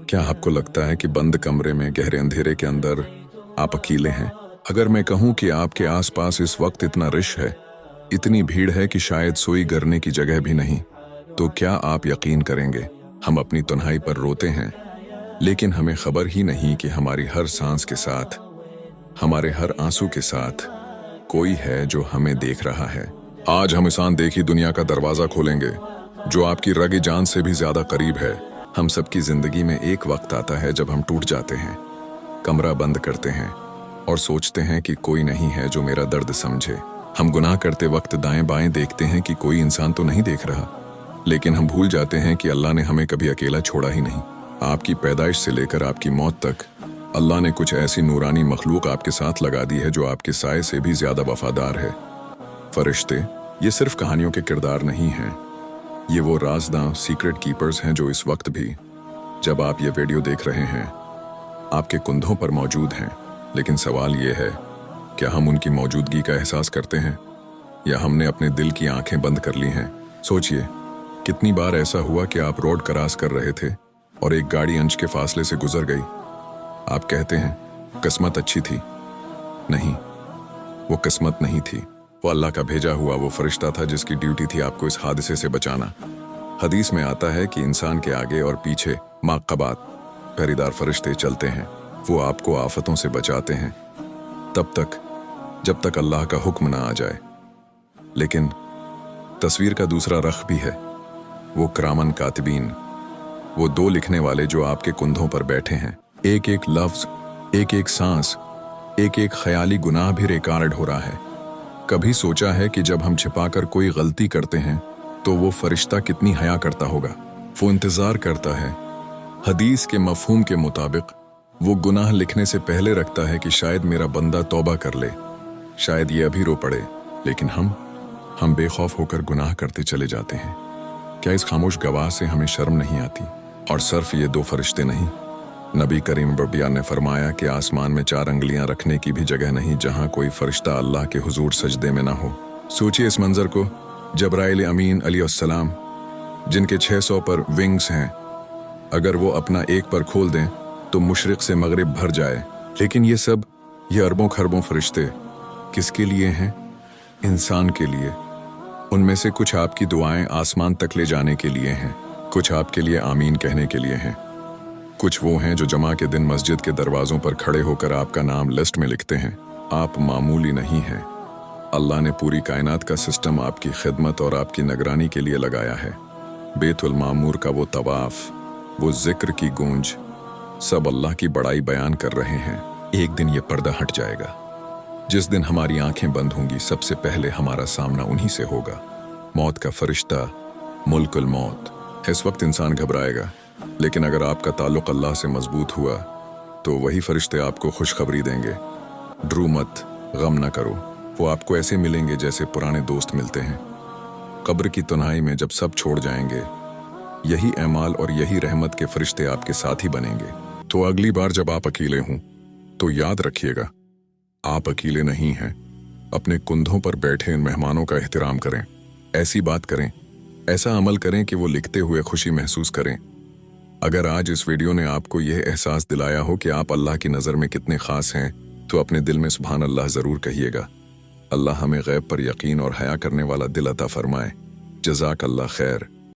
क्या आपको लगता है कि बंद कमरे में गहरे अंधेरे के अंदर आप अकेले हैं? अगर मैं कहूं कि आपके आसपास इस वक्त इतना रिश है, इतनी भीड़ है कि शायद सोई करने की जगह भी नहीं, तो क्या आप यकीन करेंगे? हम अपनी तन्हाई पर रोते हैं, लेकिन हमें खबर ही नहीं कि हमारी हर सांस के साथ, हमारे हर आंसू के साथ कोई है जो हमें देख रहा है। आज हम इस देखी दुनिया का दरवाजा खोलेंगे, जो आपकी रगे जान से भी ज्यादा करीब है। हम सबकी जिंदगी में एक वक्त आता है जब हम टूट जाते हैं, कमरा बंद करते हैं और सोचते हैं कि कोई नहीं है जो मेरा दर्द समझे। हम गुनाह करते वक्त दाएं बाएं देखते हैं कि कोई इंसान तो नहीं देख रहा, लेकिन हम भूल जाते हैं कि अल्लाह ने हमें कभी अकेला छोड़ा ही नहीं। आपकी पैदाइश से लेकर आपकी मौत तक अल्लाह ने कुछ ऐसी नूरानी मखलूक आपके साथ लगा दी है जो आपके साए से भी ज्यादा वफादार है। फरिश्ते ये सिर्फ कहानियों के किरदार नहीं हैं, ये वो राज़दां सीक्रेट कीपर्स हैं जो इस वक्त भी, जब आप ये वीडियो देख रहे हैं, आपके कुंधों पर मौजूद हैं। लेकिन सवाल ये है, क्या हम उनकी मौजूदगी का एहसास करते हैं या हमने अपने दिल की आंखें बंद कर ली हैं? सोचिए, कितनी बार ऐसा हुआ कि आप रोड क्रॉस कर रहे थे और एक गाड़ी इंच के फासले से गुजर गई। आप कहते हैं किस्मत अच्छी थी। नहीं, वो किस्मत नहीं थी, वो अल्लाह का भेजा हुआ वो फरिश्ता था जिसकी ड्यूटी थी आपको इस हादसे से बचाना। हदीस में आता है कि इंसान के आगे और पीछे माक़बात पहरेदार फरिश्ते चलते हैं, वो आपको आफतों से बचाते हैं तब तक जब तक अल्लाह का हुक्म ना आ जाए। लेकिन तस्वीर का दूसरा रख भी है, वो किरामन कातिबीन, वो दो लिखने वाले जो आपके कुंधों पर बैठे हैं। एक एक लफ्ज, एक एक सांस, एक एक ख्याली गुनाह भी रिकॉर्ड हो रहा है। कभी सोचा है कि जब हम छिपाकर कोई गलती करते हैं तो वो फरिश्ता कितनी हया करता होगा? वो इंतजार करता है। हदीस के मफहूम के मुताबिक वो गुनाह लिखने से पहले रखता है कि शायद मेरा बंदा तौबा कर ले, शायद ये अभी रो पड़े। लेकिन हम बेखौफ होकर गुनाह करते चले जाते हैं। क्या इस खामोश गवाह से हमें शर्म नहीं आती? और सिर्फ ये दो फरिश्ते नहीं, नबी करीम बबिया ने फरमाया कि आसमान में 4 अंगलियां रखने की भी जगह नहीं जहां कोई फरिश्ता अल्लाह के हुजूर सजदे में ना हो। सोचिए इस मंजर को, जबराइल अमीन अलैहिस्सलाम, जिनके 600 पर विंग्स हैं, अगर वो अपना एक पर खोल दें तो मुशरिक से मगरिब भर जाए। लेकिन ये अरबों खरबों फरिश्ते किसके लिए हैं? इंसान के लिए। उनमें से कुछ आपकी दुआएं आसमान तक ले जाने के लिए हैं, कुछ आपके लिए आमीन कहने के लिए हैं, कुछ वो हैं जो जमा के दिन मस्जिद के दरवाजों पर खड़े होकर आपका नाम लिस्ट में लिखते हैं। आप मामूली नहीं हैं। अल्लाह ने पूरी कायनात का सिस्टम आपकी खिदमत और आपकी निगरानी के लिए लगाया है। बेतुल मामूर का वो तवाफ, वो जिक्र की गूंज, सब अल्लाह की बड़ाई बयान कर रहे हैं। एक दिन ये पर्दा हट जाएगा। जिस दिन हमारी आंखें बंद होंगी, सबसे पहले हमारा सामना उन्हीं से होगा। मौत का फरिश्ता, मुल्कुल मौत। इस वक्त इंसान घबराएगा, लेकिन अगर आपका ताल्लुक अल्लाह से मजबूत हुआ तो वही फरिश्ते आपको खुशखबरी देंगे। डरो मत, गम न करो। वो आपको ऐसे मिलेंगे जैसे पुराने दोस्त मिलते हैं। कब्र की तन्हाई में जब सब छोड़ जाएंगे, यही एमाल और यही रहमत के फरिश्ते आपके साथ ही बनेंगे। तो अगली बार जब आप अकेले हों तो याद रखिएगा, आप अकेले नहीं हैं। अपने कुंधों पर बैठे इन मेहमानों का एहतराम करें, ऐसी बात करें, ऐसा अमल करें कि वो लिखते हुए खुशी महसूस करें। अगर आज इस वीडियो ने आपको यह एहसास दिलाया हो कि आप अल्लाह की नज़र में कितने ख़ास हैं, तो अपने दिल में सुभान अल्लाह ज़रूर कहिएगा। अल्लाह हमें गैब पर यकीन और हया करने वाला दिल अता फरमाए। जज़ाक अल्लाह खैर।